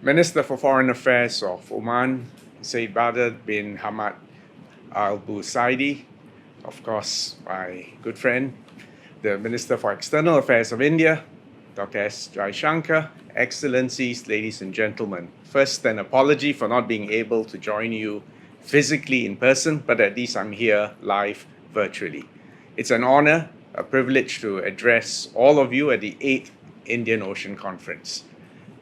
Minister for Foreign Affairs of Oman, Said Badr bin Hamad Al Busaidi, of course, my good friend, the Minister for External Affairs of India, Dr. S. Jaishankar, Excellencies, ladies and gentlemen. First, an apology for not being able to join you physically in person, but at least I'm here live virtually. It's an honor, a privilege to address all of you at the 8th Indian Ocean Conference.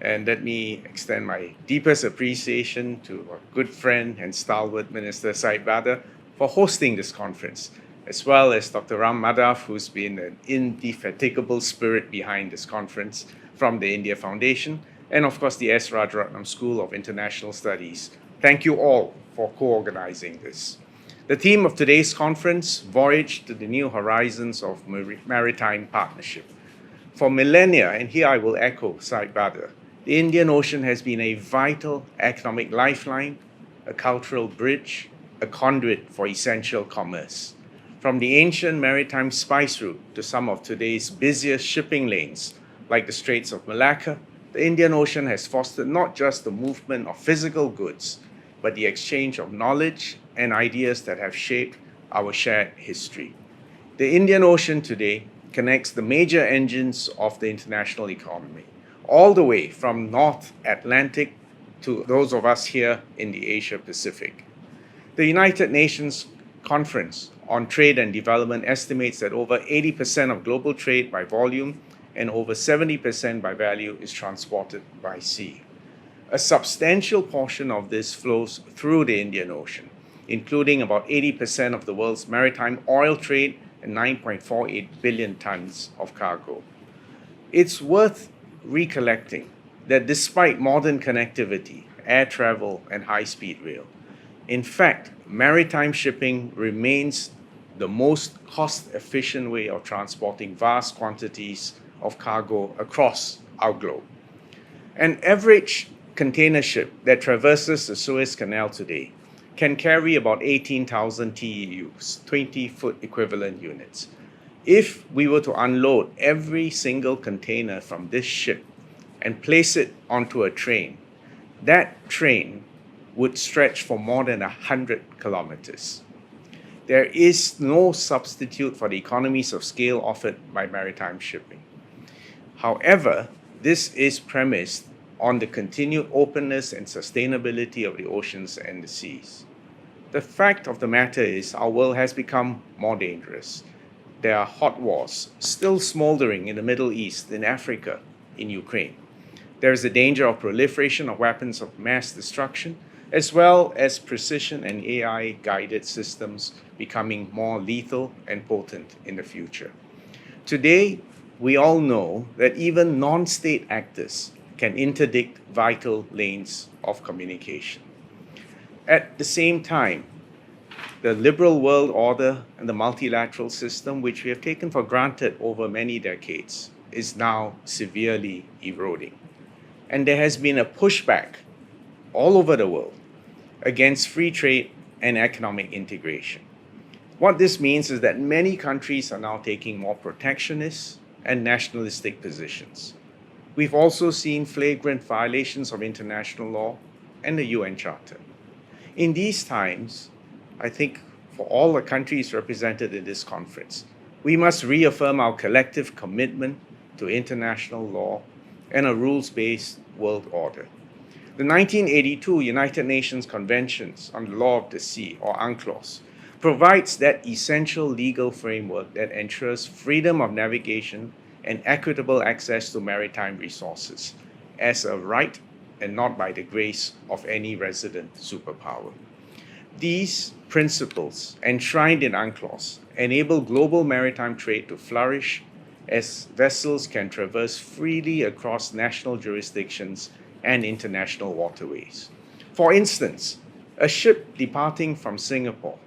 And let me extend my deepest appreciation to our good friend and stalwart Minister Said Badr for hosting this conference, as well as Dr. Ram Madhav, who's been an indefatigable spirit behind this conference from the India Foundation, and of course the S. Rajaratnam School of International Studies. Thank you all for co-organizing this. The theme of today's conference, Voyage to the New Horizons of Maritime Partnership. For millennia, and here I will echo Said Badr, the Indian Ocean has been a vital economic lifeline, a cultural bridge, a conduit for essential commerce. From the ancient maritime spice route to some of today's busiest shipping lanes, like the Straits of Malacca, the Indian Ocean has fostered not just the movement of physical goods, but the exchange of knowledge and ideas that have shaped our shared history. The Indian Ocean today connects the major engines of the international economy, all the way from North Atlantic to those of us here in the Asia Pacific. The United Nations Conference on Trade and Development estimates that over 80% of global trade by volume and over 70% by value is transported by sea. A substantial portion of this flows through the Indian Ocean, including about 80% of the world's maritime oil trade and 9.48 billion tons of cargo. It's worth recollecting that despite modern connectivity, air travel, and high-speed rail, in fact, maritime shipping remains the most cost-efficient way of transporting vast quantities of cargo across our globe. An average container ship that traverses the Suez Canal today can carry about 18,000 TEUs, 20-foot equivalent units. If we were to unload every single container from this ship and place it onto a train, that train would stretch for more than 100 kilometers. There is no substitute for the economies of scale offered by maritime shipping. However, this is premised on the continued openness and sustainability of the oceans and the seas. The fact of the matter is our world has become more dangerous. There are hot wars still smoldering in the Middle East, in Africa, in Ukraine. There is a danger of proliferation of weapons of mass destruction, as well as precision and AI-guided systems becoming more lethal and potent in the future. Today, we all know that even non-state actors can interdict vital lanes of communication. At the same time, the liberal world order and the multilateral system, which we have taken for granted over many decades, is now severely eroding. And there has been a pushback all over the world against free trade and economic integration. What this means is that many countries are now taking more protectionist and nationalistic positions. We've also seen flagrant violations of international law and the UN Charter. In these times, I think for all the countries represented in this conference, we must reaffirm our collective commitment to international law and a rules-based world order. The 1982 United Nations Conventions on the Law of the Sea, or UNCLOS, provides that essential legal framework that ensures freedom of navigation and equitable access to maritime resources as a right and not by the grace of any resident superpower. These principles, enshrined in UNCLOS, enable global maritime trade to flourish as vessels can traverse freely across national jurisdictions and international waterways. For instance, a ship departing from Singapore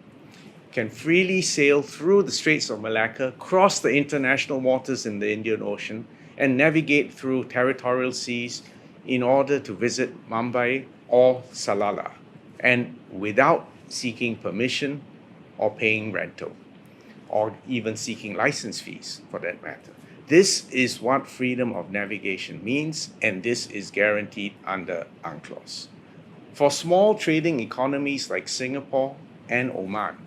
can freely sail through the Straits of Malacca, cross the international waters in the Indian Ocean, and navigate through territorial seas in order to visit Mumbai or Salalah, and without seeking permission or paying rental, or even seeking license fees for that matter. This is what freedom of navigation means, and this is guaranteed under UNCLOS. For small trading economies like Singapore and Oman,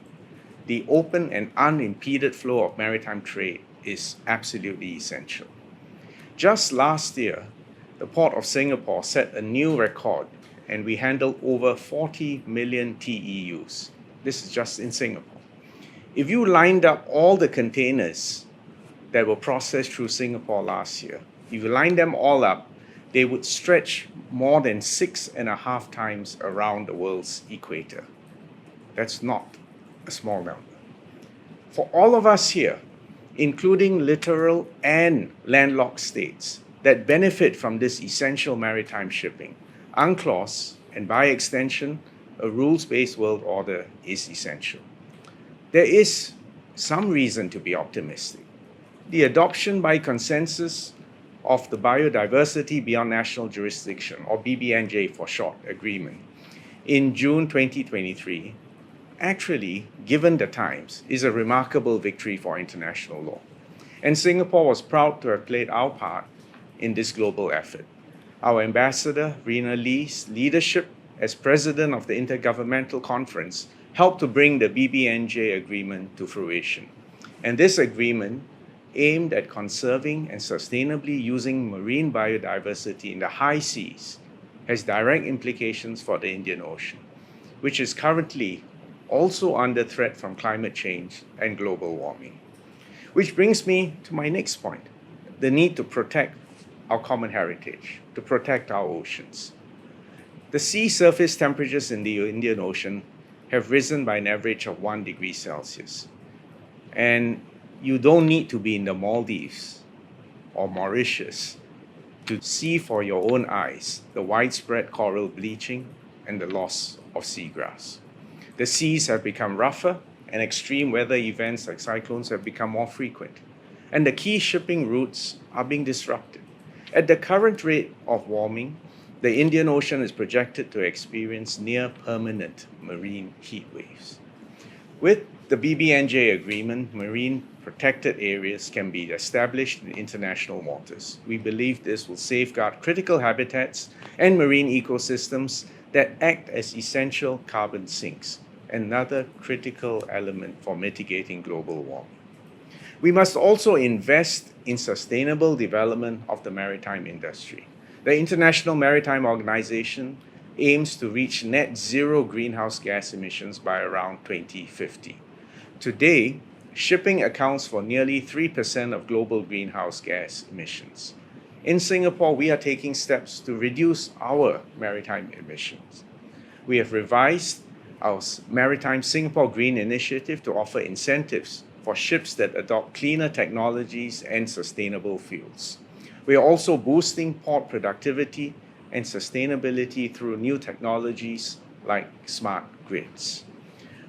the open and unimpeded flow of maritime trade is absolutely essential. Just last year, the Port of Singapore set a new record, and we handled over 40 million TEUs. This is just in Singapore. If you lined up all the containers that were processed through Singapore last year, if you line them all up, they would stretch more than 6.5 times around the world's equator. That's not a small number. For all of us here, including littoral and landlocked states that benefit from this essential maritime shipping, UNCLOS, and by extension, a rules-based world order is essential. There is some reason to be optimistic. The adoption by consensus of the Biodiversity Beyond National Jurisdiction, or BBNJ for short, agreement, in June 2023, actually, given the times, is a remarkable victory for international law. And Singapore was proud to have played our part in this global effort. Our ambassador, Rina Lee's leadership as president of the Intergovernmental Conference helped to bring the BBNJ agreement to fruition. And this agreement aimed at conserving and sustainably using marine biodiversity in the high seas has direct implications for the Indian Ocean, which is currently also under threat from climate change and global warming. Which brings me to my next point, the need to protect our common heritage, to protect our oceans. The sea surface temperatures in the Indian Ocean have risen by an average of 1 degree Celsius. And you don't need to be in the Maldives or Mauritius to see for your own eyes the widespread coral bleaching and the loss of seagrass. The seas have become rougher, and extreme weather events like cyclones have become more frequent. And the key shipping routes are being disrupted. At the current rate of warming, the Indian Ocean is projected to experience near permanent marine heat waves. With the BBNJ agreement, marine protected areas can be established in international waters. We believe this will safeguard critical habitats and marine ecosystems that act as essential carbon sinks, another critical element for mitigating global warming. We must also invest in sustainable development of the maritime industry. The International Maritime Organization aims to reach net zero greenhouse gas emissions by around 2050. Today, shipping accounts for nearly 3% of global greenhouse gas emissions. In Singapore, we are taking steps to reduce our maritime emissions. We have revised our Maritime Singapore Green Initiative to offer incentives for ships that adopt cleaner technologies and sustainable fuels. We are also boosting port productivity and sustainability through new technologies like smart grids.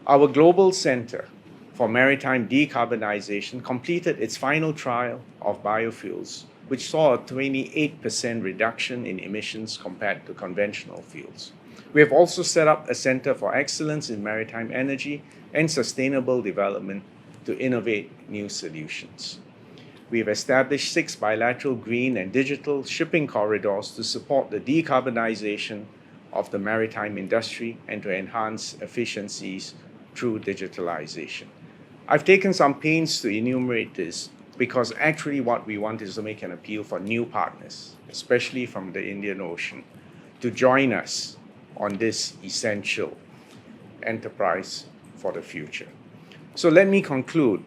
Our Global Center for Maritime Decarbonization completed its final trial of biofuels, which saw a 28% reduction in emissions compared to conventional fuels. We have also set up a Center for Excellence in Maritime Energy and Sustainable Development to innovate new solutions. We have established 6 bilateral green and digital shipping corridors to support the decarbonization of the maritime industry and to enhance efficiencies through digitalization. I've taken some pains to enumerate this because actually what we want is to make an appeal for new partners, especially from the Indian Ocean, to join us on this essential enterprise for the future. So let me conclude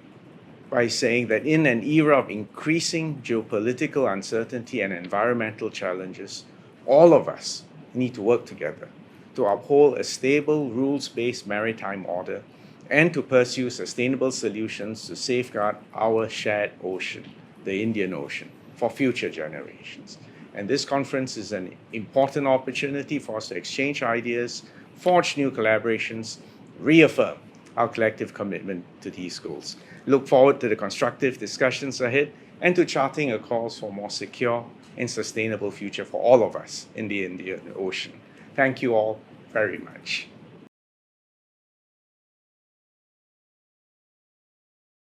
by saying that in an era of increasing geopolitical uncertainty and environmental challenges, all of us need to work together to uphold a stable, rules-based maritime order and to pursue sustainable solutions to safeguard our shared ocean, the Indian Ocean, for future generations. And this conference is an important opportunity for us to exchange ideas, forge new collaborations, reaffirm our collective commitment to these goals. Look forward to the constructive discussions ahead and to charting a course for a more secure and sustainable future for all of us in the Indian Ocean. Thank you all very much.